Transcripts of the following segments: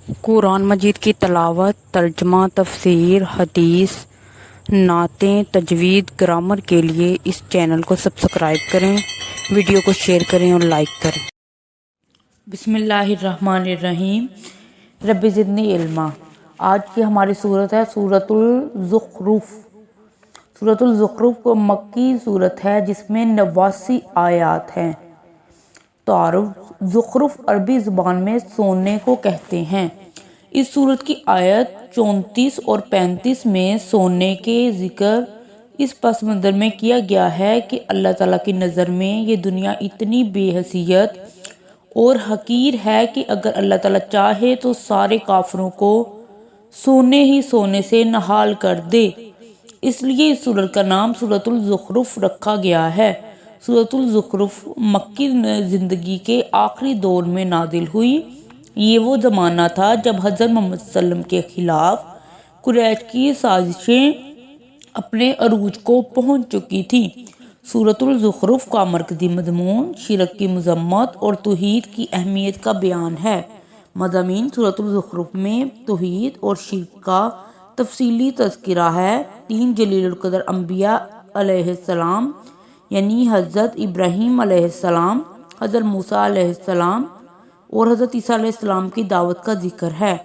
قرآن مجید کی تلاوت، ترجمہ، تفسیر، حدیث، نعتیں، تجوید، گرامر کے لیے اس چینل کو سبسکرائب کریں، ویڈیو کو شیئر کریں اور لائک کریں۔ بسم اللہ الرحمن الرحیم۔ رب زدنی علما۔ آج کی ہماری صورت ہے سورۃ الزخرف۔ سورۃ الزخرف کو مکی صورت ہے جس میں 89 آیات ہیں۔ تعارف: زخرف عربی زبان میں سونے کو کہتے ہیں۔ اس سورت کی آیت 34 اور 35 میں سونے کے ذکر اس پس منظر میں کیا گیا ہے کہ اللہ تعالیٰ کی نظر میں یہ دنیا اتنی بے حیثیت اور حقیر ہے کہ اگر اللہ تعالیٰ چاہے تو سارے کافروں کو سونے ہی سونے سے نہال کر دے۔ اس لیے اس سورت کا نام سورۃ الزخرف رکھا گیا ہے۔ سورۃ الزخرف مکی زندگی کے آخری دور میں نازل ہوئی۔ یہ وہ زمانہ تھا جب حضرت محمد صلی اللہ علیہ وسلم کے خلاف قریش کی سازشیں اپنے عروج کو پہنچ چکی تھیں۔ سورۃ الزخرف کا مرکزی مضمون شرک کی مذمت اور توحید کی اہمیت کا بیان ہے۔ مضامین: سورۃ الزخرف میں توحید اور شرک کا تفصیلی تذکرہ ہے۔ 3 جلیل القدر انبیاء علیہ السلام یعنی حضرت ابراہیم علیہ السلام، حضرت موسیٰ علیہ السلام اور حضرت عیسیٰ علیہ السلام کی دعوت کا ذکر ہے۔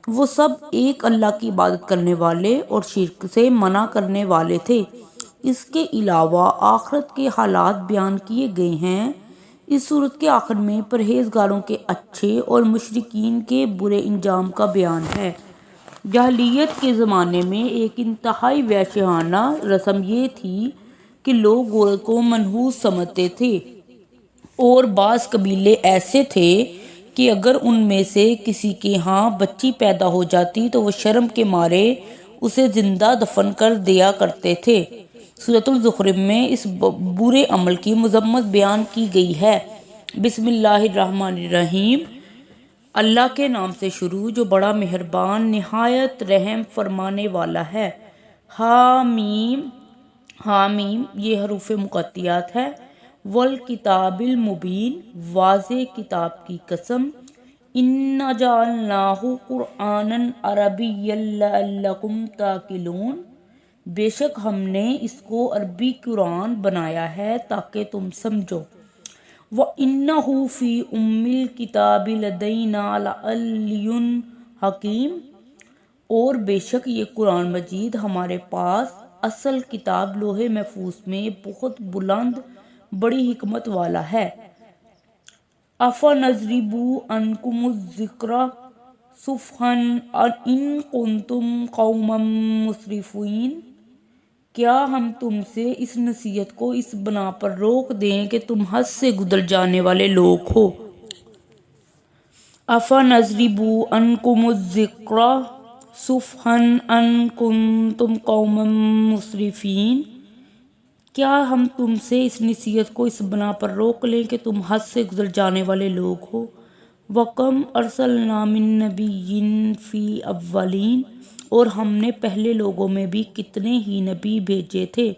وہ سب ایک اللہ کی عبادت کرنے والے اور شرک سے منع کرنے والے تھے۔ اس کے علاوہ آخرت کے حالات بیان کیے گئے ہیں۔ اس سورت کے آخر میں پرہیزگاروں کے اچھے اور مشرکین کے برے انجام کا بیان ہے۔ جاہلیت کے زمانے میں ایک انتہائی وحشیانہ رسم یہ تھی کہ لوگ عورت کو منحوس سمجھتے تھے، اور بعض قبیلے ایسے تھے کہ اگر ان میں سے کسی کے ہاں بچی پیدا ہو جاتی تو وہ شرم کے مارے اسے زندہ دفن کر دیا کرتے تھے۔ سورۃ الزخرف میں اس برے عمل کی مذمت بیان کی گئی ہے۔ بسم اللہ الرحمن الرحیم۔ اللہ کے نام سے شروع جو بڑا مہربان نہایت رحم فرمانے والا ہے۔ حامیم۔ حامیم یہ حروف مقطعات ہے۔ والکتاب المبین، واضح کتاب کی قسم۔ انا جعلناہ قرآنا عربیا لعلکم تعقلون، بے شک ہم نے اس کو عربی قرآن بنایا ہے تاکہ تم سمجھو۔ وَإِنَّهُ فِي أُمِّ الْكِتَابِ لَدَيْنَا لَعَلِيٌّ حَكِيمٌ، اور بے شک یہ قرآن مجید ہمارے پاس اصل کتاب لوح محفوظ میں بہت بلند بڑی حکمت والا ہے۔ أَفَنَضْرِبُ عَنْكُمُ الذِّكْرَ صَفْحًا أَن كُنتُمْ قَوْمًا مُسْرِفِينَ، کیا ہم تم سے اس نصیحت کو اس بنا پر روک دیں کہ تم حد سے گزر جانے والے لوگ ہو۔ أَفَنَضْرِبُ عَنْكُمُ الذِّكْرَ صَفْحًا أَن كُنتُمْ قَوْمًا مُسْرِفِينَ، کیا ہم تم سے اس نصیحت کو اس بنا پر روک لیں کہ تم حد سے گزر جانے والے لوگ ہو۔ وَكَمْ أَرْسَلْنَا مِن نَبِيٍّ فِي الْأَوَّلِينَ، اور ہم نے پہلے لوگوں میں بھی کتنے ہی نبی بھیجے تھے۔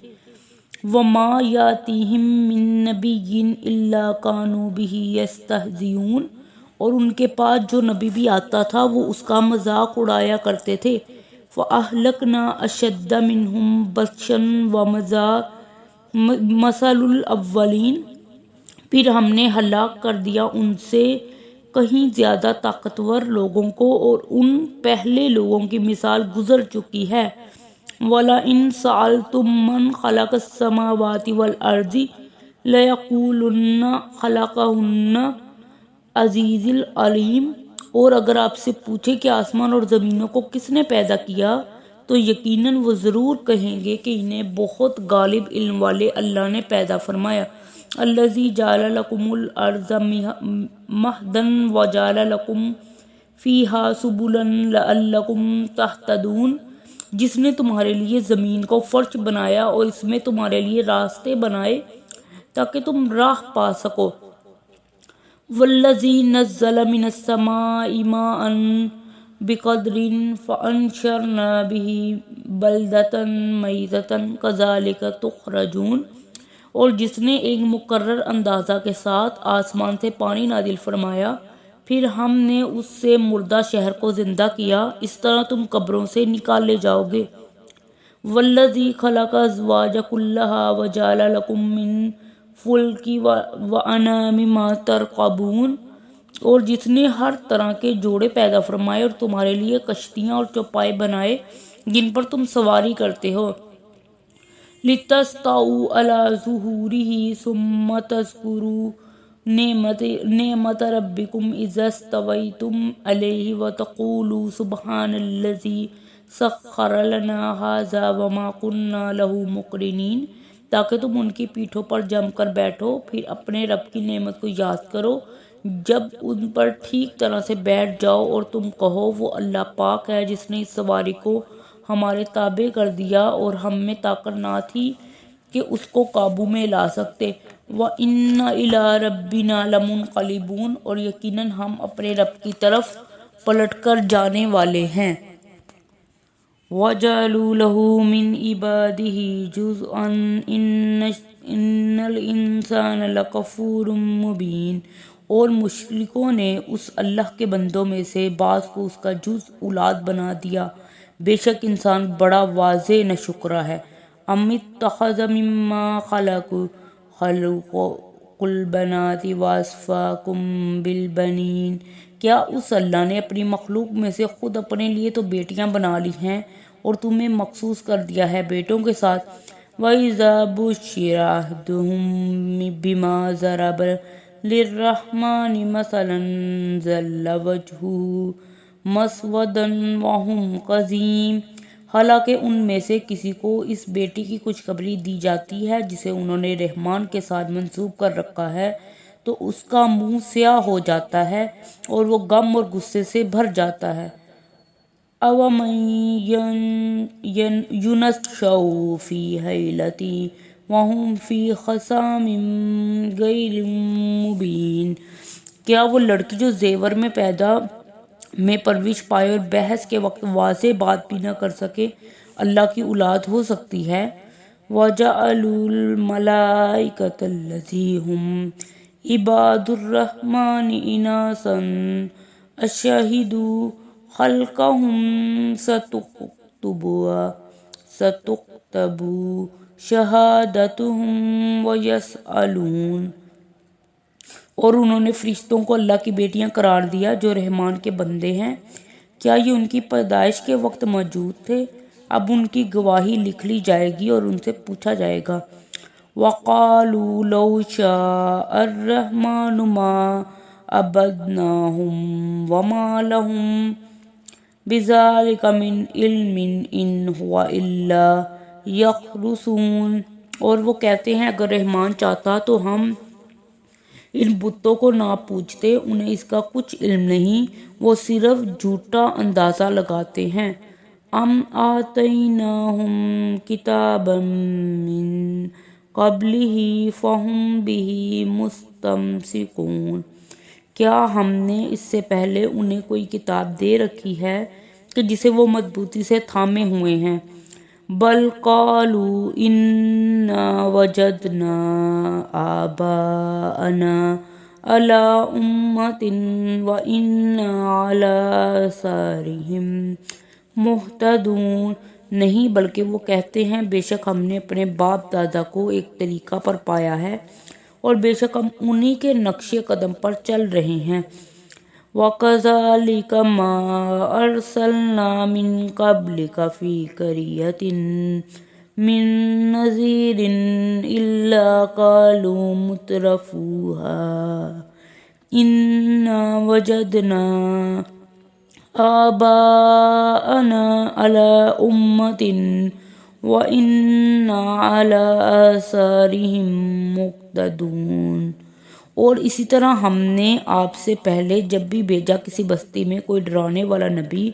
وَمَا يَأْتِيهِم مِّن نَبِيٍّ إِلَّا كَانُوا بِهِ يَسْتَهْزِئُونَ، اور ان کے پاس جو نبی بھی آتا تھا وہ اس کا مذاق اڑایا کرتے تھے۔ فَأَهْلَكْنَا أَشَدَّ مِنْهُمْ بَطْشًا وَمَضَىٰ مَثَلُ الْأَوَّلِينَ، پھر ہم نے ہلاک کر دیا ان سے کہیں زیادہ طاقتور لوگوں کو، اور ان پہلے لوگوں کی مثال گزر چکی ہے۔ وَلَئِن سَأَلْتُم مَّنْ خَلَقَ السَّمَاوَاتِ وَالْأَرْضَ لَيَقُولُنَّ خَلَقَهُنَّ الْعَزِيزُ الْعَلِيمُ، اور اگر آپ سے پوچھے کہ آسمان اور زمینوں کو کس نے پیدا کیا تو یقیناً وہ ضرور کہیں گے کہ انہیں بہت غالب علم والے اللہ نے پیدا فرمایا۔ الذی جعل لکم الارض مہدا وجعل لکم فیہا سبلا لعلکم تہتدون، جس نے تمہارے لیے زمین کو فرش بنایا اور اس میں تمہارے لیے راستے بنائے تاکہ تم راہ پا سکو۔ والذی نزل من السماء ماء بقدر فأنشرنا به بلدة میتة کذلک تخرجون، اور جس نے ایک مقرر اندازہ کے ساتھ آسمان سے پانی نازل فرمایا پھر ہم نے اس سے مردہ شہر کو زندہ کیا، اس طرح تم قبروں سے نکالے جاؤ گے۔ والذی خلق ازواج کلھا وجعل لکم من فلک وانعام ما ترکبون، اور جس نے ہر طرح کے جوڑے پیدا فرمائے اور تمہارے لیے کشتیاں اور چوپائے بنائے جن پر تم سواری کرتے ہو، لتستووا علی ظہورہ ثم تذکروا نعمت ربکم اذا استویتم علیہ وتقولوا سبحان الذی سخر لنا ھذا وما كنا لہ مقرنین، تاکہ تم ان کی پیٹھوں پر جم کر بیٹھو، پھر اپنے رب کی نعمت کو یاد کرو جب ان پر ٹھیک طرح سے بیٹھ جاؤ، اور تم کہو وہ اللہ پاک ہے جس نے اس سواری کو ہمارے تابع کر دیا اور ہم میں طاقت نہ تھی کہ اس کو قابو میں لا سکتے۔ وَإِنَّ إِلَىٰ رَبِّنَا لَمُنقَلِبُونَ، اور یقیناً ہم اپنے رب کی طرف پلٹ کر جانے والے ہیں۔ وَجَعَلُوا لَهُ مِنْ عِبَادِهِ جُزْءًا إِنَّ الْإِنسَانَ لَكَفُورٌ مُبِينٌ، اور مشرکوں نے اس اللہ کے بندوں میں سے بعض کو اس کا جز اولاد بنا دیا، بے شک انسان بڑا واضح ناشکرا ہے۔ ام اتخذ مما خلق البنات واصفاکم بالبنین، کیا اس اللہ نے اپنی مخلوق میں سے خود اپنے لیے تو بیٹیاں بنا لی ہیں اور تمہیں مخصوص کر دیا ہے بیٹوں کے ساتھ۔ وَإِذَا بُشِّرَ أَحَدُهُم بِمَا ضَرَبَ لِلرَّحْمَنِ مَثَلًا ظَلَّ وَجْهُهُ مُسْوَدًّا وَهُوَ كَظِيمٌ، حالانکہ ان میں سے کسی کو اس بیٹی کی خوشخبری دی جاتی ہے جسے انہوں نے رحمان کے ساتھ منسوب کر رکھا ہے تو اس کا منہ سیاہ ہو جاتا ہے اور وہ غم اور غصے سے بھر جاتا ہے۔ أَوَمَن يُنَشَّأُ فِي الْحِلْيَةِ وَهُوَ فِي خِصَامٍ غَيْرِ مُبِينٍ، کیا وہ لڑکی جو زیور میں پرورش پائے اور بحث کے وقت واضح بات بھی نہ کر سکے اللہ کی اولاد ہو سکتی ہے؟ وَجَعَلُوا الْمَلَائِكَةَ الَّذِينَ هُمْ عِبَادُ الرَّحْمَنِ إِنَاثًا أَشَهِدُوا خَلْقَهُمْ سَتُكْتَبُ شَهَادَتُهُمْ وَيُسْأَلُونَ، اور انہوں نے فرشتوں کو اللہ کی بیٹیاں قرار دیا جو رحمان کے بندے ہیں، کیا یہ ان کی پیدائش کے وقت موجود تھے؟ اب ان کی گواہی لکھ لی جائے گی اور ان سے پوچھا جائے گا۔ وَقَالُوا لَوْ شَاءَ الرَّحْمَنُ مَا عَبَدْنَاهُمْ وَمَا لَهُمْ بِذَلِكَ مِنْ عِلْمٍ إِنْ هُوَ إِلَّا يَخْرُصُونَ، اور وہ کہتے ہیں اگر رحمان چاہتا تو ہم ان بتوں کو نہ پوجتے، انہیں اس کا کچھ علم نہیں، وہ صرف جھوٹا اندازہ لگاتے ہیں۔ ام آتیناہم کتابا من قبلہ فہم بہ مستمسکون، کیا ہم نے اس سے پہلے انہیں کوئی کتاب دے رکھی ہے کہ جسے وہ مضبوطی سے تھامے ہوئے ہیں؟ بل قالوا انا وجدنا آباءنا علی امۃ وانا علی آثارہم مہتدون، نہیں بلکہ وہ کہتے ہیں بے شک ہم نے اپنے باپ دادا کو ایک طریقہ پر پایا ہے اور بے شک ہم انہی کے نقش قدم پر چل رہے ہیں۔ وَكَذَلِكَ مَا أَرْسَلْنَا مِن قَبْلِكَ فِي قَرْيَةٍ مِّن نَّذِيرٍ إِلَّا قَالُوا مُتْرَفُوهَا إِنَّا وَجَدْنَا آبَاءَنَا عَلَىٰ أُمَّةٍ وَإِنَّا عَلَىٰ آثَارِهِم مُقْتَدُونَ، اور اسی طرح ہم نے آپ سے پہلے جب بھی بھیجا کسی بستی میں کوئی ڈرانے والا نبی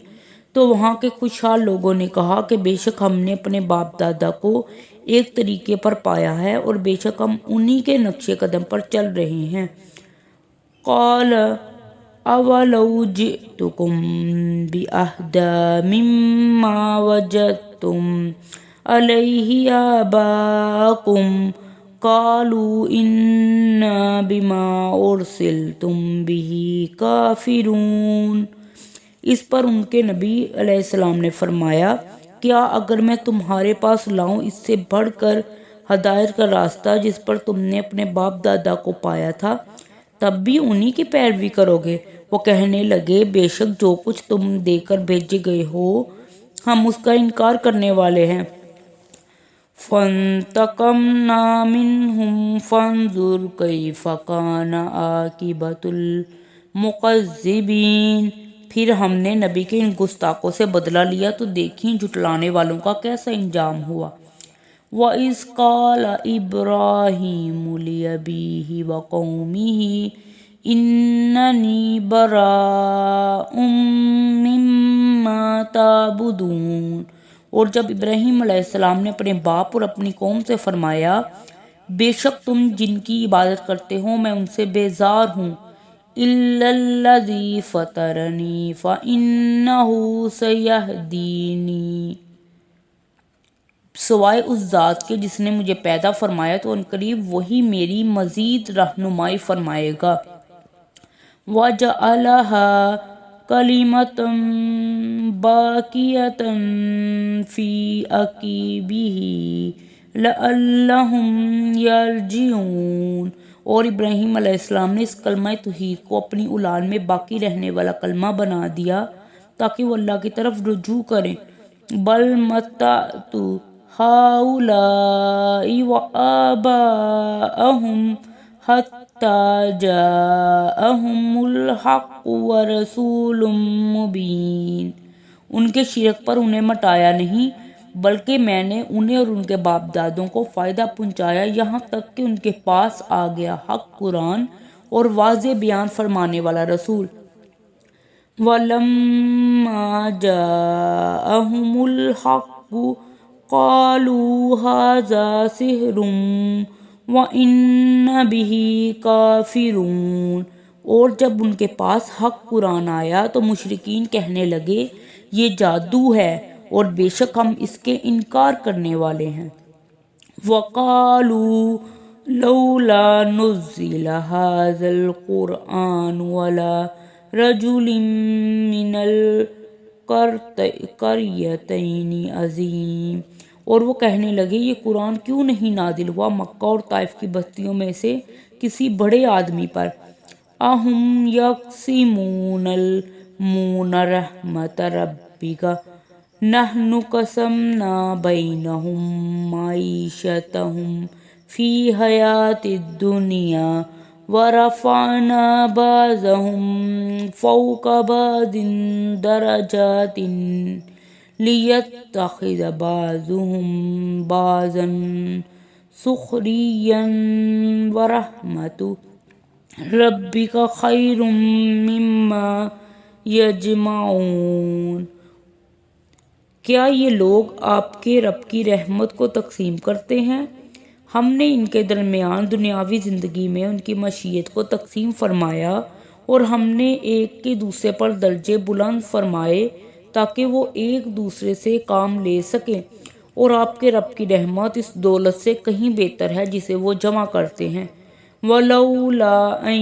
تو وہاں کے خوشحال لوگوں نے کہا کہ بے شک ہم نے اپنے باپ دادا کو ایک طریقے پر پایا ہے اور بے شک ہم انہی کے نقش قدم پر چل رہے ہیں۔ قال اولو جئتکم بأہدی مما وجدتم علیہ آباءکم قالوا انا بما ارسلتم به کافرون۔ اس پر ان کے نبی علیہ السلام نے فرمایا، کیا اگر میں تمہارے پاس لاؤں اس سے بڑھ کر ہدایت کا راستہ جس پر تم نے اپنے باپ دادا کو پایا تھا، تب بھی انہی کی پیروی کرو گے؟ وہ کہنے لگے، بے شک جو کچھ تم دے کر بھیجے گئے ہو ہم اس کا انکار کرنے والے ہیں۔ فَانْتَقَمْنَا مِنْهُمْ فَانْظُرْ كَيْفَ كَانَ عَاقِبَةُ الْمُكَذِّبِينَ۔ پھر ہم نے نبی کے ان گستاخوں سے بدلہ لیا تو دیکھیں جھٹلانے والوں کا کیسا انجام ہوا۔ وَإِذْ قَالَ إِبْرَاهِيمُ لِأَبِيهِ وَقَوْمِهِ إِنَّنِي بَرَاءٌ مِّمَّا تَعْبُدُونَ۔ اور جب ابراہیم علیہ السلام نے اپنے باپ اور اپنی قوم سے فرمایا، بے شک تم جن کی عبادت کرتے ہو میں ان سے بیزار ہوں، إِلَّا الَّذِي فَطَرَنِي فَإِنَّهُ سَيَهْدِينِ، سوائے اس ذات کے جس نے مجھے پیدا فرمایا تو عنقریب وہی میری مزید رہنمائی فرمائے گا۔ وَجَعَلَهَا كَلِمَةً بَاقِيَةً فِي عَقِبِهِ لَعَلَّهُمْ يَرْجِعُونَ۔ اور ابراہیم علیہ السلام نے اس کلمہ توحید کو اپنی اولاد میں باقی رہنے والا کلمہ بنا دیا تاکہ وہ اللہ کی طرف رجوع کریں۔ بل متعت هؤلاء وآباءهم حتى جاءهم الحق ورسول مبین۔ ان کے شرک پر انہیں مٹایا نہیں، بلکہ میں نے انہیں اور ان کے باپ دادوں کو فائدہ پہنچایا یہاں تک کہ ان کے پاس آ گیا حق قرآن اور واضح بیان فرمانے والا رسول۔ وَلَمَّا جَاءَهُمُ الْحَقُّ قَالُوا هَذَا سِحْرٌ وَإِنَّ بِهِ كَافِرُونَ۔ اور جب ان کے پاس حق قرآن آیا تو مشرکین کہنے لگے، یہ جادو ہے اور بے شک ہم اس کے انکار کرنے والے ہیں۔ وَقَالُوا لَوْلَا نُزِّلَ هَذَا الْقُرْآنُ عَلَى رَجُلٍ مِّنَ الْقَرْيَتَيْنِ عَظِيمٍ۔ اور وہ کہنے لگے، یہ قرآن کیوں نہیں نازل ہوا مکہ اور طائف کی بستیوں میں سے کسی بڑے آدمی پر۔ اَهُمْ يَقْسِمُونَ الْمُونَ رَحْمَتَ رَبِّكَ نَحْنُ قَسَمْنَا بَيْنَهُمْ مَعِيشَتَهُمْ فِي الْحَيَاةِ الدُّنْيَا وَرَفَعْنَا بَعْضَهُمْ فَوْقَ بَعْضٍ دَرَجَاتٍ لِيَتَّخِذَ بَعْضُهُمْ بَعْضًا سُخْرِيًّا وَرَحْمَتُ رَبِّكَ خَيْرٌ مِّمَّا يَجْمَعُونَ۔ کیا یہ لوگ آپ کے رب کی رحمت کو تقسیم کرتے ہیں؟ ہم نے ان کے درمیان دنیاوی زندگی میں ان کی معیشت کو تقسیم فرمایا اور ہم نے ایک کے دوسرے پر درجے بلند فرمائے تاکہ وہ ایک دوسرے سے کام لے سکیں، اور آپ کے رب کی رحمت اس دولت سے کہیں بہتر ہے جسے وہ جمع کرتے ہیں۔ وَلَوْلَا أَن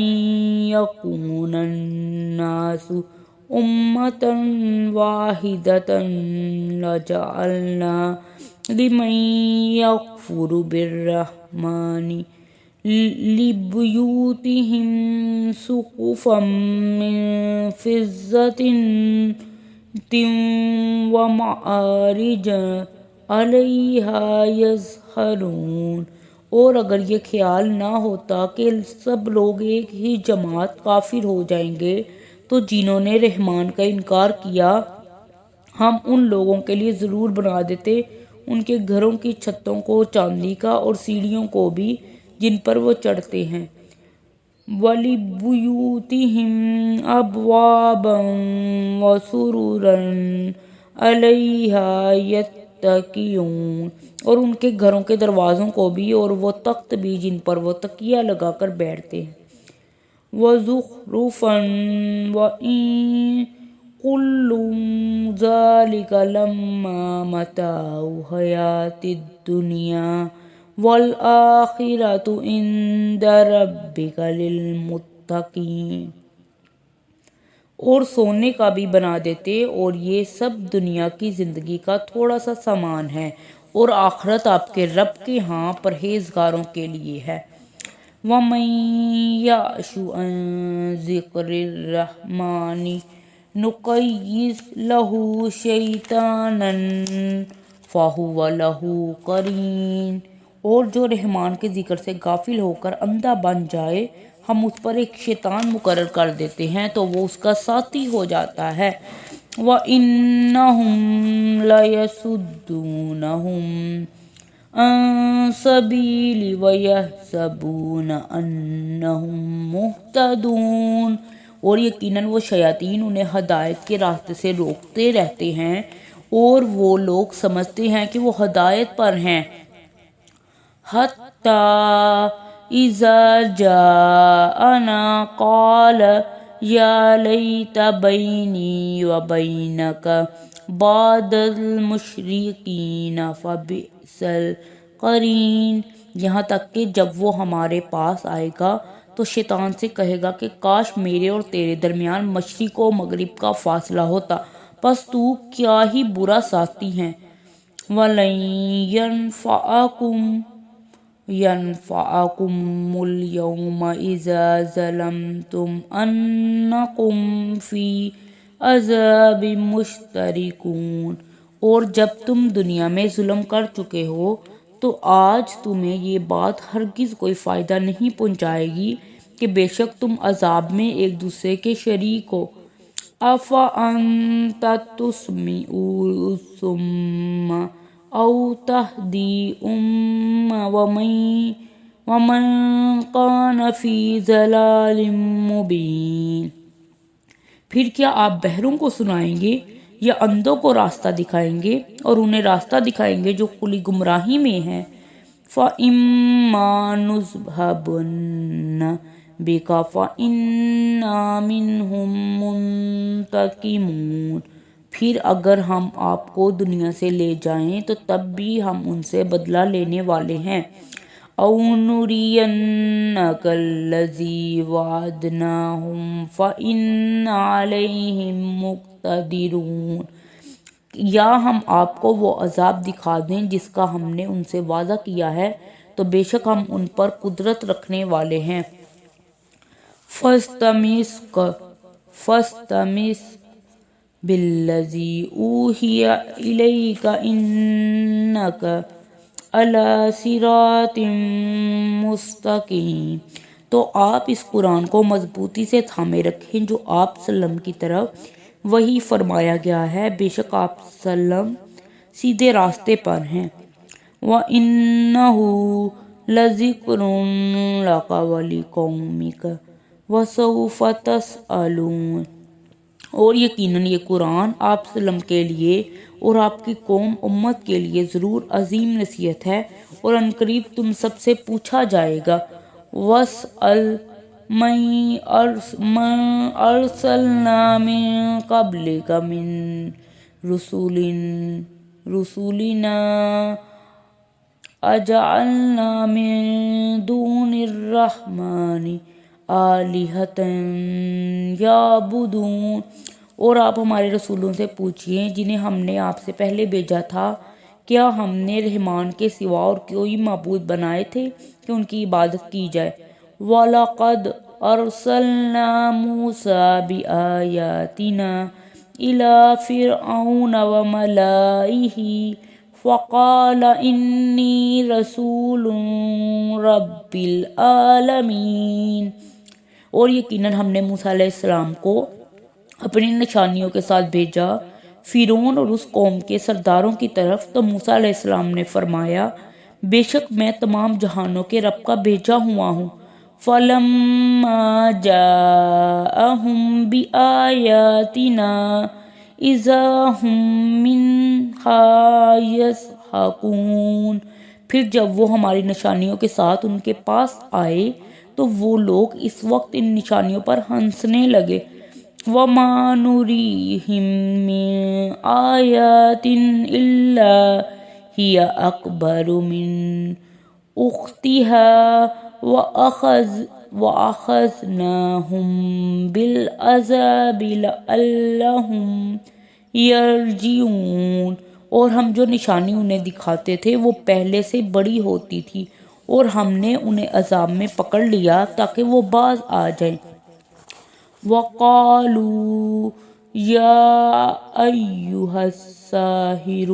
يَكُونَ النَّاسُ أُمَّةً وَاحِدَةً لَجَعَلْنَا لِمَن يَكْفُرُ بِالرَّحْمَنِ لِبُيُوتِهِمْ سُقُفًا مِّن فِضَّةٍ وَمَعَارِجَ عَلَيْهَا يَظْهَرُونَ۔ اور اگر یہ خیال نہ ہوتا کہ سب لوگ ایک ہی جماعت کافر ہو جائیں گے تو جنہوں نے رحمان کا انکار کیا ہم ان لوگوں کے لیے ضرور بنا دیتے ان کے گھروں کی چھتوں کو چاندی کا اور سیڑھیوں کو بھی جن پر وہ چڑھتے ہیں۔ وَلِبُيُوتِهِمْ أَبْوَابًا وَسُرُرًا عَلَيْهَا يَتَّكِئُونَ۔ اور ان کے گھروں کے دروازوں کو بھی اور وہ تخت بھی جن پر وہ تکیہ لگا کر بیٹھتے ہیں۔ وَزُخْرُفًا وَإِن كُلُّ ذَلِكَ لَمَّا مَتَاعُ الْحَيَاةِ الدُّنْيَا والآخرۃ عند ربک للمتقین، اور سونے کا بھی بنا دیتے، اور یہ سب دنیا کی زندگی کا تھوڑا سا سامان ہے، اور آخرت آپ کے رب کے ہاں پرہیزگاروں کے لیے ہے۔ وَمَن يَعْشُ عَن ذِكْرِ الرَّحْمَنِ نُقَيِّضْ لَهُ شَيْطَانًا فَهُوَ لَهُ قَرِينٌ، اور جو رحمان کے ذکر سے غافل ہو کر اندھا بن جائے، ہم اس پر ایک شیطان مقرر کر دیتے ہیں تو وہ اس کا ساتھی ہو جاتا ہے۔ وَإِنَّهُمْ لَيَصُدُّونَهُمْ عَن سَبِيلِ وَيَحْسَبُونَ أَنَّهُمْ مُهْتَدُونَ، اور یقیناً وہ شیاطین انہیں ہدایت کے راستے سے روکتے رہتے ہیں، اور وہ لوگ سمجھتے ہیں کہ وہ ہدایت پر ہیں۔ حَتَّى إِذَا جَاءَنَا قَالَ يَا لَيْتَ بَيْنِي وَبَيْنَكَ بَعْدَ الْمُشْرِكِينَ فَبِئْسَ الْقَرِینُ، یہاں تک کہ جب وہ ہمارے پاس آئے گا تو شیطان سے کہے گا کہ کاش میرے اور تیرے درمیان مشرق و مغرب کا فاصلہ ہوتا، پس تو کیا ہی برا ساتھی ہے۔ وَلَن يَنفَعَكُمُ الْيَوْمَ إِذَا ظَلَمْتُمْ أَنَّكُمْ فِي عَذَابٍ مُشْتَرِكُونَ، اور جب تم دنیا میں ظلم کر چکے ہو تو آج تمہیں یہ بات ہرگز کوئی فائدہ نہیں پہنچائے گی کہ بے شک تم عذاب میں ایک دوسرے کے شریک ہو۔ أَفَأَنْتَ تُسْمِعُ الصُّمَّ أَوْ تَهْدِي وَمَنْ كَانَ فِي ضَلَالٍ مُبِينٍ، پھر کیا آپ بہروں کو سنائیں گے یا اندھوں کو راستہ دکھائیں گے، اور انہیں راستہ دکھائیں گے جو کھلی گمراہی میں ہیں۔ فَإِمَّا نُذْهِبَنَّ بِكَ فَإِنَّا مِنْهُمْ مُنْتَقِمُونَ، پھر اگر ہم آپ کو دنیا سے لے جائیں تو تب بھی ہم ان سے بدلہ لینے والے ہیں۔ أَوْ نُرِيَنَّكَ الَّذِي وَعَدْنَاهُمْ فَإِنَّ عَلَيْهِمْ مُقْتَدِرُونَ، یا ہم آپ کو وہ عذاب دکھا دیں جس کا ہم نے ان سے وعدہ کیا ہے تو بے شک ہم ان پر قدرت رکھنے والے ہیں۔ فَاسْتَمِسْ بِالَّذِي أُوحِيَ إِلَيْكَ إِنَّكَ عَلَى صِرَاطٍ مُسْتَقِيمٍ، تو آپ اس قرآن کو مضبوطی سے تھامے رکھیں جو آپ سلم کی طرف وحی فرمایا گیا ہے، بے شک آپ سلم سیدھے راستے پر ہیں۔ وَإِنَّهُ لَذِكْرٌ لَكَ وَلِقَوْمِكَ وَسَوْفَ تُسْأَلُونَ، اور یقیناً یہ قرآن آپ سلم کے لیے اور آپ کی قوم امت کے لیے ضرور عظیم نصیحت ہے، اور عنقریب تم سب سے پوچھا جائے گا۔ وَاسْأَلْ مَنْ أَرْسَلْنَا مِنْ قَبْلِكَ مِنْ رُسُلِنَا أَجَعَلْنَا مِنْ دُونِ الرَّحْمَنِ آلِهَةً يَعْبُدُونَ، اور آپ ہمارے رسولوں سے پوچھئے جنہیں ہم نے آپ سے پہلے بھیجا تھا، کیا ہم نے رحمان کے سوا اور کوئی معبود بنائے تھے کہ ان کی عبادت کی جائے۔ وَلَقَدْ أَرْسَلْنَا مُوسَىٰ بِآيَاتِنَا إِلَىٰ فِرْعَوْنَ وَمَلَئِهِ فَقَالَ إِنِّي رَسُولٌ رَبِّ الْعَالَمِينَ، اور یقیناً ہم نے موسیٰ علیہ السلام کو اپنی نشانیوں کے ساتھ بھیجا فرعون اور اس قوم کے سرداروں کی طرف، تو موسیٰ علیہ السلام نے فرمایا بے شک میں تمام جہانوں کے رب کا بھیجا ہوا ہوں۔ فَلَمَّا جَاءَهُم بِآيَاتِنَا إِذَا هُم مِّنْهَا يَضْحَكُونَ، پھر جب وہ ہماری نشانیوں کے ساتھ ان کے پاس آئے تو وہ لوگ اس وقت ان نشانیوں پر ہنسنے لگے۔ وَمَا نُرِيهِم مِّن آيَاتٍ إِلَّا هِيَ أَكْبَرُ مِنْ أختها وأخذناهم بالعذاب لعلهم يرجعون، اور ہم جو نشانی انہیں دکھاتے تھے وہ پہلے سے بڑی ہوتی تھی، اور ہم نے انہیں عذاب میں پکڑ لیا تاکہ وہ باز آ جائیں۔ وَقَالُوا يَا أَيُّهَا السَّاحِرُ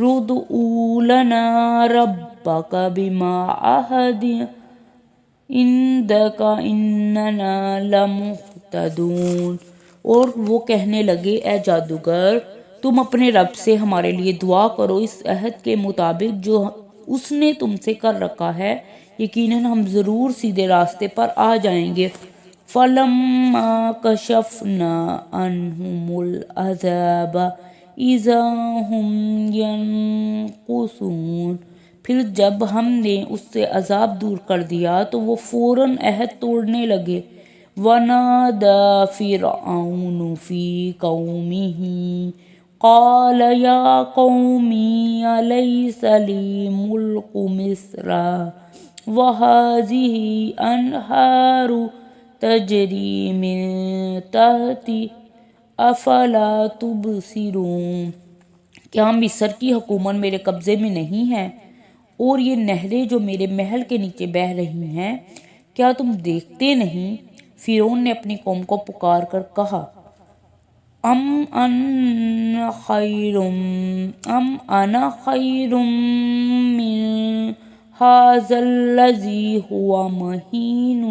ادْعُ لَنَا رَبَّكَ بِمَا عَهِدَ عِندَكَ إِنَّنَا لَمُهْتَدُونَ، اور وہ کہنے لگے اے جادوگر تم اپنے رب سے ہمارے لیے دعا کرو اس عہد کے مطابق جو اس نے تم سے کر رکھا ہے، یقیناً ہم ضرور سیدھے راستے پر آ جائیں گے۔ فَلَمَّا كَشَفْنَا عَنْهُمُ الْعَذَابَ إِذَا هُمْ يَنْكُثُونَ، پھر جب ہم نے اس سے عذاب دور کر دیا تو وہ فوراً عہد توڑنے لگے۔ وَنَادَى فِرْعَوْنُ فِي قَوْمِهِ قَالَ يَا قَوْمِ أَلَيْسَ لِي مُلْكُ مِصْرَ وَهَٰذِهِ أَنْهَارُ تَجْرِي مِن تَحْتِي أَفَلَا تُبْصِرُونَ، کیا مصر کی حکومت میرے قبضے میں نہیں ہے اور یہ نہریں جو میرے محل کے نیچے بہہ رہی ہیں، کیا تم دیکھتے نہیں؟ فرعون نے اپنی قوم کو پکار کر کہا ام انا خیر من ھذا الذی ھو مہین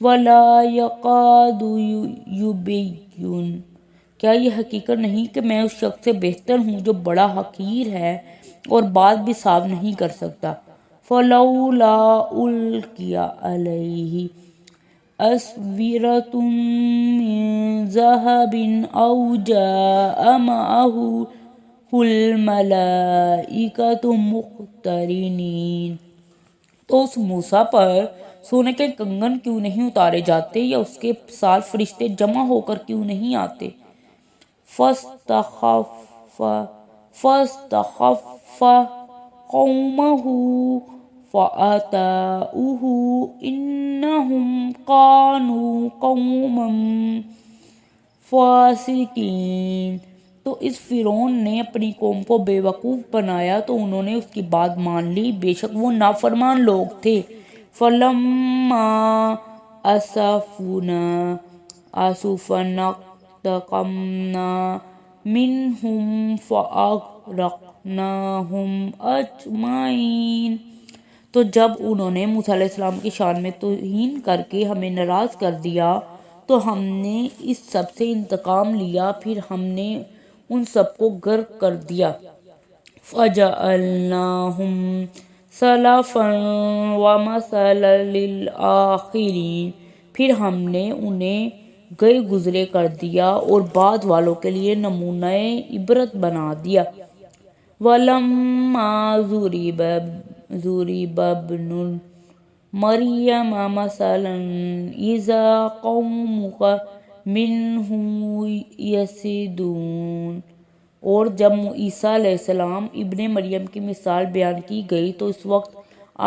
ولا یکاد یبین، کیا یہ حقیقت نہیں کہ میں اس شخص سے بہتر ہوں جو بڑا حقیر ہے اور بات بھی صاف نہیں کر سکتا۔ فلولا القی علیہ اسورۃ من ذہب او جاء معہ الملائکۃ مقترنین، تو اس موسیٰ پر سونے کے کنگن کیوں نہیں اتارے جاتے یا اس کے ساتھ فرشتے جمع ہو کر کیوں نہیں آتے؟ فاستخف قومہ فأطاعوہ انہم کانوا قوما فاسقین، تو اس فرعون نے اپنی قوم کو بے وقوف بنایا تو انہوں نے اس کی بات مان لی، بے شک وہ نافرمان لوگ تھے۔ فلما آسفونا انتقمنا منہم فاغرقناہم اجمعین، تو جب انہوں نے موسیٰ علیہ السلام کی شان میں توہین کر کے ہمیں ناراض کر دیا تو ہم نے اس سب سے انتقام لیا، پھر ہم نے ان سب کو غرق کر دیا۔ فَجَعَلْنَاهُمْ سَلَفًا وَمَثَلًا لِلْآخِرِينَ، پھر ہم نے انہیں گئے گزرے کر دیا اور بعد والوں کے لیے نمونہ عبرت بنا دیا۔ وَلَمَّا ضُرِبَ ابْنُ مَرْيَمَ مَثَلًا إِذَا قَوْمُكَ مِنْهُ يَصِدُّونَ، اور جب عیسیٰ علیہ السلام ابن مریم کی مثال بیان کی گئی تو اس وقت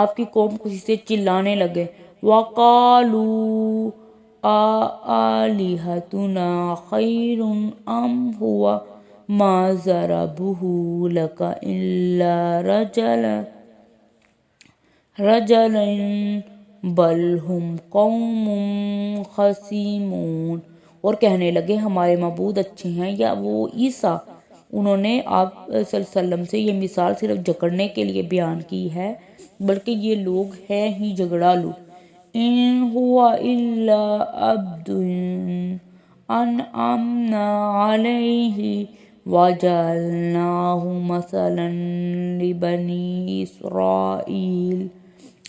آپ کی قوم خوشی سے چلانے لگے۔ وَقَالُوا آلِہَتُنَا خَيْرٌ أَمْ هُوَ مَا ضَرَبُوهُ لَكَ إِلَّا رَجَلًا بَلْ ہُمْ قَوْمٌ خَصِمُونَ، اور کہنے لگے ہمارے معبود اچھے ہیں یا وہ عیسیٰ؟ انہوں نے آپ صلی اللہ علیہ وسلم سے یہ مثال صرف جکڑنے کے لیے بیان کی ہے، بلکہ یہ لوگ ہیں ہی جھگڑالو۔ ان هو الا عبد انعمنا علیہ وجعلناہ مثلا لبنی اسرائیل،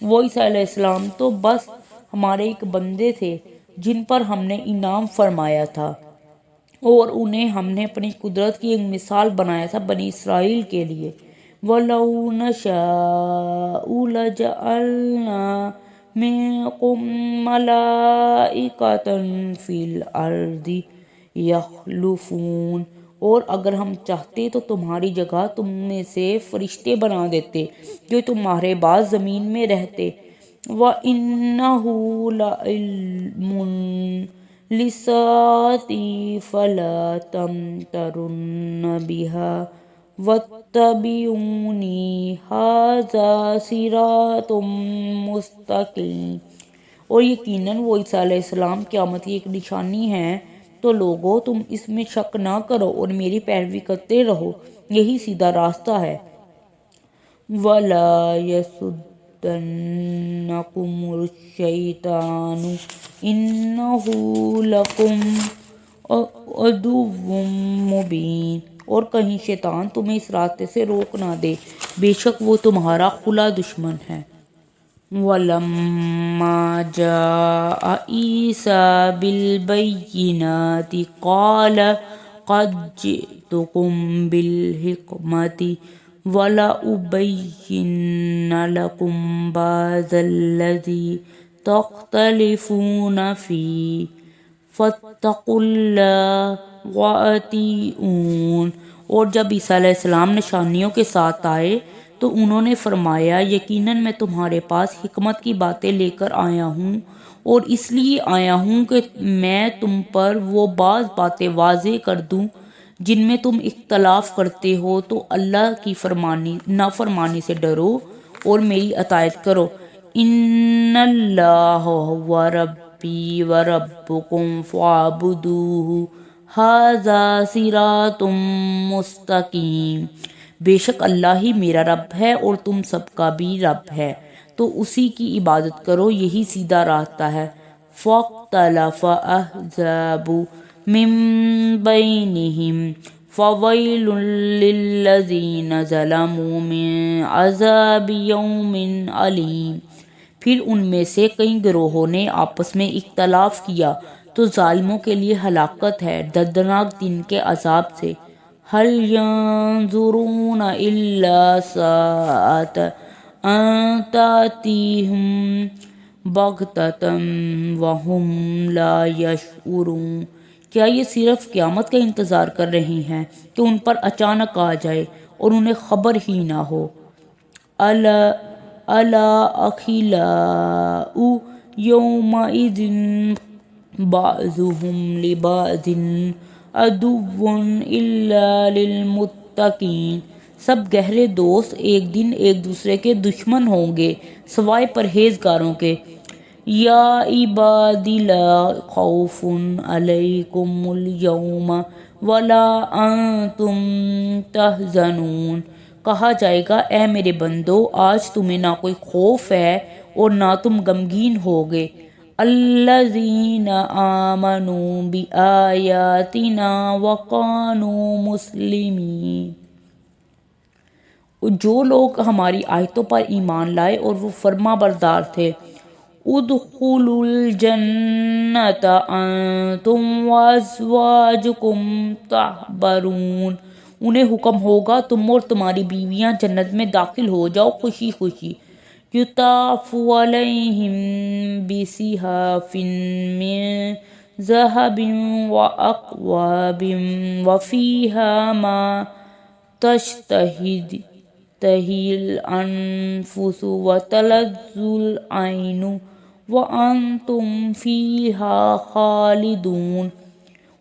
وہ عیسیٰ علیہ السلام تو بس ہمارے ایک بندے تھے جن پر ہم نے انعام فرمایا تھا، اور انہیں ہم نے اپنی قدرت کی ایک مثال بنایا تھا بنی اسرائیل کے لیے۔ وَلَوْ نَشَاءُ لَجَعَلْنَا مِنْكُمْ مَلَائِكَةً فِي الْأَرْضِ يَخْلُفُونَ، اور اگر ہم چاہتے تو تمہاری جگہ تم میں سے فرشتے بنا دیتے جو تمہارے بعد زمین میں رہتے۔ وَإِنَّهُ لَعِلْمٌ لِلسَّاعَةِ فَلَا تَمْتَرُنَّ بِهَا وَاتَّبِعُونِي هَذَا صِرَاطٌ مُسْتَقِيمٌ۔ اور یقیناً وہ عیسیٰ علیہ السلام قیامت کی ایک نشانی ہے، تو لوگو تم اس میں شک نہ کرو اور میری پیروی کرتے رہو، یہی سیدھا راستہ ہے۔ وَلَا يَصُدَّنَّكُمُ الشَّيْطَانُ إِنَّهُ لَكُمْ عَدُوٌّ مُبِينٌ۔ اور کہیں شیطان تمہیں اس راستے سے روک نہ دے، بے شک وہ تمہارا کھلا دشمن ہے۔ وَلَمَّا جَاءَ عِيسَىٰ بِالْبَيِّنَاتِ قَالَ قَدْ جِئْتُكُم بِالْحِكْمَةِ وَلَأُبَيِّنَنَّ لَكُم بَعْضَ الَّذِي تَخْتَلِفُونَ فِيهِ فَاتَّقُوا اللَّهَ وَأَطِیعُونِ۔ اور جب عیسیٰ علیہ السلام نشانیوں کے ساتھ آئے تو انہوں نے فرمایا، یقیناً میں تمہارے پاس حکمت کی باتیں لے کر آیا ہوں، اور اس لیے آیا ہوں کہ میں تم پر وہ بعض باتیں واضح کر دوں جن میں تم اختلاف کرتے ہو، تو اللہ کی نافرمانی سے ڈرو اور میری اطاعت کرو۔ ان اللہ هو ربی وربکم فاعبدوہ ھذا صراط مستقیم۔ بے شک اللہ ہی میرا رب ہے اور تم سب کا بھی رب ہے، تو اسی کی عبادت کرو، یہی سیدھا راستہ ہے۔ فَاخْتَلَفَ أَحْزَابُ مِن بَيْنِهِمْ فَوَيْلٌ لِلَّذِينَ ظَلَمُوا مِنْ عَذَابِ يَوْمٍ عَلِيمٍ۔ پھر ان میں سے کئی گروہوں نے آپس میں اختلاف کیا، تو ظالموں کے لیے ہلاکت ہے دردناک دن کے عذاب سے۔ هَلْ يَنظُرُونَ إِلَّا سَاعَةً أَن تَأْتِيَهُم بَغْتَةً وَهُمْ لَا يَشْعُرُونَ۔ کیا یہ صرف قیامت کا انتظار کر رہے ہیں کہ ان پر اچانک آ جائے اور انہیں خبر ہی نہ ہو۔ أَلَا أَخِلَّاءُ يَوْمَئِذٍ بَعْضُهُمْ لِبَعْضٍ عَدُوٌّ إِلَّا لِلْمُتَّقِينَ۔ سب گہرے دوست ایک دن ایک دوسرے کے دشمن ہوں گے سوائے پرہیزگاروں کے۔ یا عبادی لا خوف علیکم اليوم ولا انتم تحزنون۔ کہا جائے گا، اے میرے بندو، آج تمہیں نہ کوئی خوف ہے اور نہ تم غمگین ہوگے۔ الذین آمنوا بآیاتنا وکانوا مسلمین۔ جو لوگ ہماری آیتوں پر ایمان لائے اور وہ فرما بردار تھے۔ ادخلوا الجنۃ انتم وازواجکم تحبرون۔ انہیں حکم ہوگا تم اور تمہاری بیویاں جنت میں داخل ہو جاؤ خوشی خوشی۔ یطاف علیہم بصحاف من ذہب واکواب وفیہا ما تشتہی الانفس وتلذ العین وانتم فیہا خالدون۔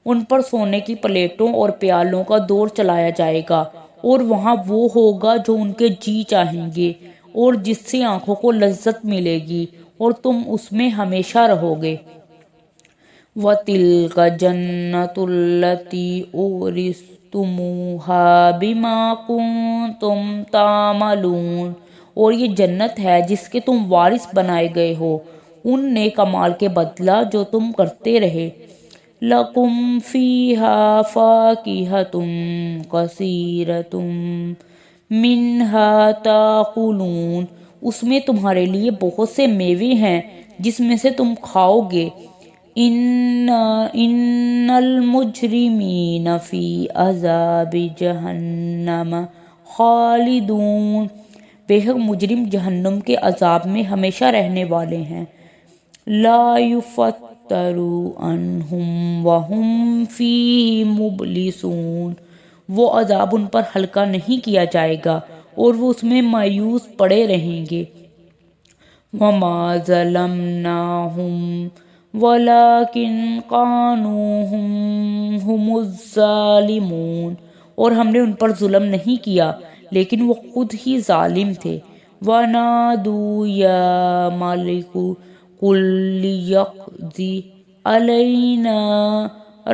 ان پر سونے کی پلیٹوں اور پیالوں کا دور چلایا جائے گا، اور وہاں وہ ہوگا جو ان کے جی چاہیں گے اور جس سے آنکھوں کو لذت ملے گی، اور تم اس میں ہمیشہ رہو گے۔ وَتِلْكَ جَنَّةُ الَّتِي أُورِثْتُمُوهَا بِمَا كُنتُمْ تَعْمَلُونَ۔ اور یہ جنت ہے جس کے تم وارث بنائے گئے ہو ان نیک اعمال کے بدلہ جو تم کرتے رہے۔ لَكُمْ فِيهَا فَاكِهَةٌ كَثِيرَةٌ مِنْهَا تَأْكُلُونَ۔ اس میں تمہارے لیے بہت سے میوے ہیں جس میں سے تم کھاؤ گے۔ ان المجرمین فی عذاب جہنم خالدون۔ بے شک مجرم جہنم کے عذاب میں ہمیشہ رہنے والے ہیں۔ لا یفتر عنہم وہم فیہ مبلسون۔ وہ عذاب ان پر ہلکا نہیں کیا جائے گا اور وہ اس میں مایوس پڑے رہیں گے۔ وَمَا ظَلَمْنَاهُمْ وَلَكِنْ كَانُوا هُمُ الظَّالِمُونَ، اور ہم نے ان پر ظلم نہیں کیا لیکن وہ خود ہی ظالم تھے۔ وَنَادُوا يَا مَلِكُ قُل لِّيَقْضِ عَلَيْنَا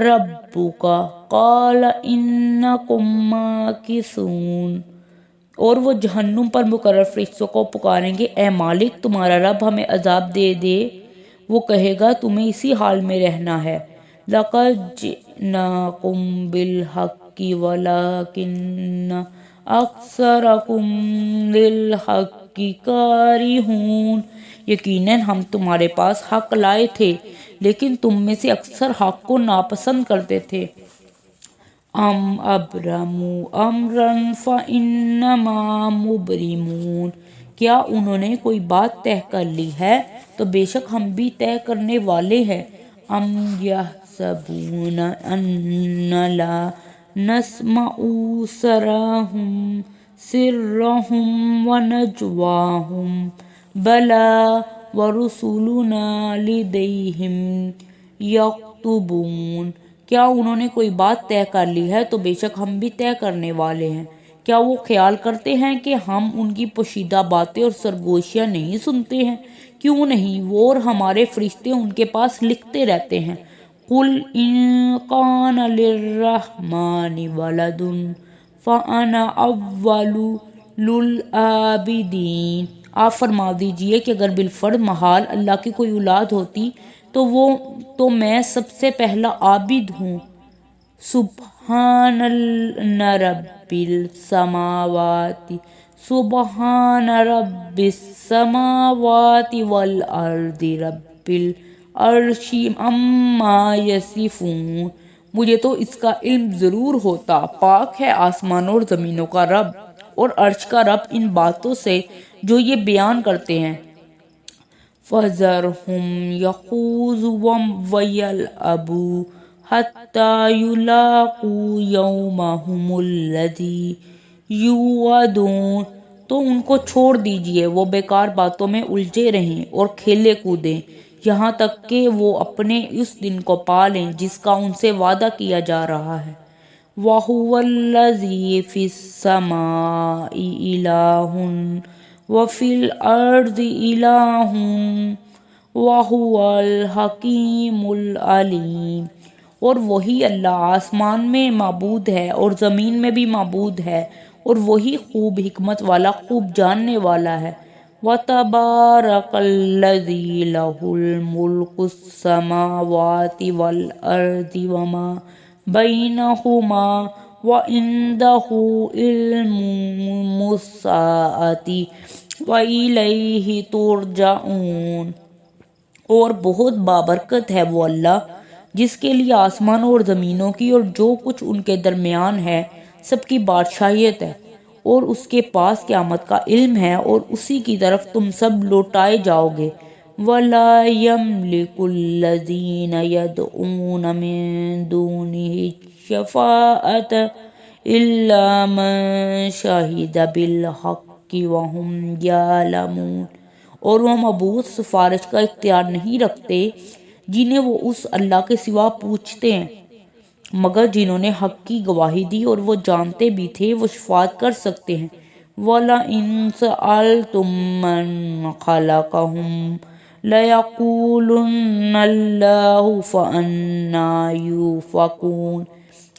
رَبُّكَ قَالَ إِنَّكُم مَّاكِثُونَ، اور وہ جہنم پر مقرر فرشتوں کو پکاریں گے، اے مالک تمہارا رب ہمیں عذاب دے دے۔ وہ کہے گا تمہیں اسی حال میں رہنا ہے۔ لَقَدْ جِئْنَاكُم بِالْحَقِّ وَلَٰكِنَّ أَكْثَرَكُمْ لِلْحَقِّ كَارِهُونَ، یقیناً ہم تمہارے پاس حق لائے تھے لیکن تم میں سے اکثر حق کو ناپسند کرتے تھے۔ ام ابرموا امرا فانما مبرمون، کیا انہوں نے کوئی بات طے کر لی ہے تو بے شک ہم بھی طے کرنے والے ہیں۔ ام یحسبون ان لا نسمع سرهم ونجواهم بلا ورسلنا لديهم یکتبون، کیا انہوں نے کوئی بات طے کر لی ہے تو بے شک ہم بھی طے کرنے والے ہیں۔ کیا وہ خیال کرتے ہیں کہ ہم ان کی پوشیدہ باتیں اور سرگوشیاں نہیں سنتے ہیں؟ کیوں نہیں، وہ اور ہمارے فرشتے ان کے پاس لکھتے رہتے ہیں۔ قُلْ إِن كَانَ لِلرَّحْمَٰنِ وَلَدٌ فَأَنَا أَوَّلُ الْعَابِدِينَ، آپ فرما دیجئے کہ اگر بالفرض محال اللہ کی کوئی اولاد ہوتی تو میں سب سے پہلا عابد ہوں۔ سبحان رب السماوات والارض رب العرش عما یصفون، مجھے تو اس کا علم ضرور ہوتا، پاک ہے آسمانوں اور زمینوں کا رب اور عرش کا رب ان باتوں سے جو یہ بیان کرتے ہیں۔ فَذَرْهُمْ يَخُوضُوا وَيَلْعَبُوا حَتَّى يُلَاقُوا يَوْمَهُمُ الَّذِي يُوعَدُونَ، تو ان کو چھوڑ دیجئے وہ بیکار باتوں میں الجھے رہیں اور کھیلے کودیں یہاں تک کہ وہ اپنے اس دن کو پا لیں جس کا ان سے وعدہ کیا جا رہا ہے۔ وَهُوَ الَّذِي فِي السَّمَاءِ إِلَٰهٌ وَفِي الْأَرْضِ إِلَٰهٌ وَهُوَ الْحَكِيمُ الْعَلِيمُ، اور وہی اللہ آسمان میں معبود ہے اور زمین میں بھی معبود ہے اور وہی خوب حکمت والا خوب جاننے والا ہے۔ وَتَبَارَكَ الَّذِي لَهُ الْمُلْكُ السَّمَاوَاتِ وَالْأَرْضِ وَمَا بَيْنَهُمَا وَعِندَهُ عِلْمُ السَّاعَةِ وَإِلَيْهِ تُرْجَعُونَ، اور بہت بابرکت ہے وہ اللہ جس کے لیے آسمانوں اور زمینوں کی اور جو کچھ ان کے درمیان ہے سب کی بادشاہیت ہے، اور اس کے پاس قیامت کا علم ہے اور اسی کی طرف تم سب لوٹائے جاؤ گے۔ وَلَا يَمْلِكُ الَّذِينَ يَدْعُونَ مِن دُونِهِ الشَّفَاعَةَ إِلَّا مَن شَهِدَ بِالْحَقِّ وَهُمْ يَعْلَمُونَ، اور وہ معبود سفارش کا اختیار نہیں رکھتے جنہیں وہ اس اللہ کے سوا پوچھتے ہیں مگر جنہوں نے حق کی گواہی دی اور وہ جانتے بھی تھے وہ شفاعت کر سکتے ہیں۔ وَلَئِن سَأَلْتُم مَّن خَلَقَهُمْ لَيَقُولُنَّ اللَّهُ فَأَنَّىٰ يُؤْفَكُونَ،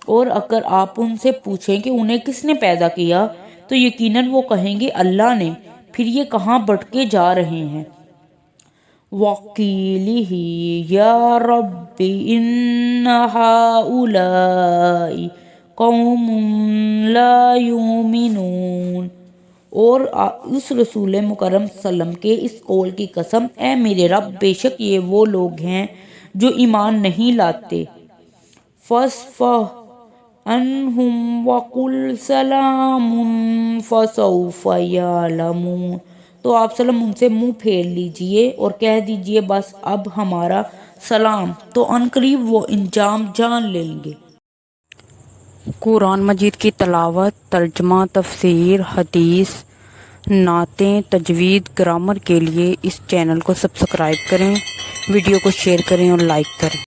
اور اگر آپ ان سے پوچھیں کہ انہیں کس نے پیدا کیا تو یقیناً وہ کہیں گے اللہ نے، پھر یہ کہاں بھٹکے جا رہے ہیں۔ وَقِيلِهِ يَا رَبِّ إِنَّ هَٰؤُلَاءِ قَوْمٌ لَا يُؤْمِنُونَ، اور اس رسول مکرم صلی اللہ علیہ وسلم کے اس قول کی قسم، اے میرے رب بے شک یہ وہ لوگ ہیں جو ایمان نہیں لاتے۔ فَاصْفَحْ عَنْهُمْ وَقُلْ سَلَامٌ فَسَوْفَ يَعْلَمُونَ، تو آپ سلم ان سے منہ پھیر لیجئے اور کہہ دیجئے بس اب ہمارا سلام، تو عنقریب وہ انجام جان لیں گے۔ قرآن مجید کی تلاوت، ترجمہ، تفسیر، حدیث، نعتیں، تجوید، گرامر کے لیے اس چینل کو سبسکرائب کریں، ویڈیو کو شیئر کریں اور لائک کریں۔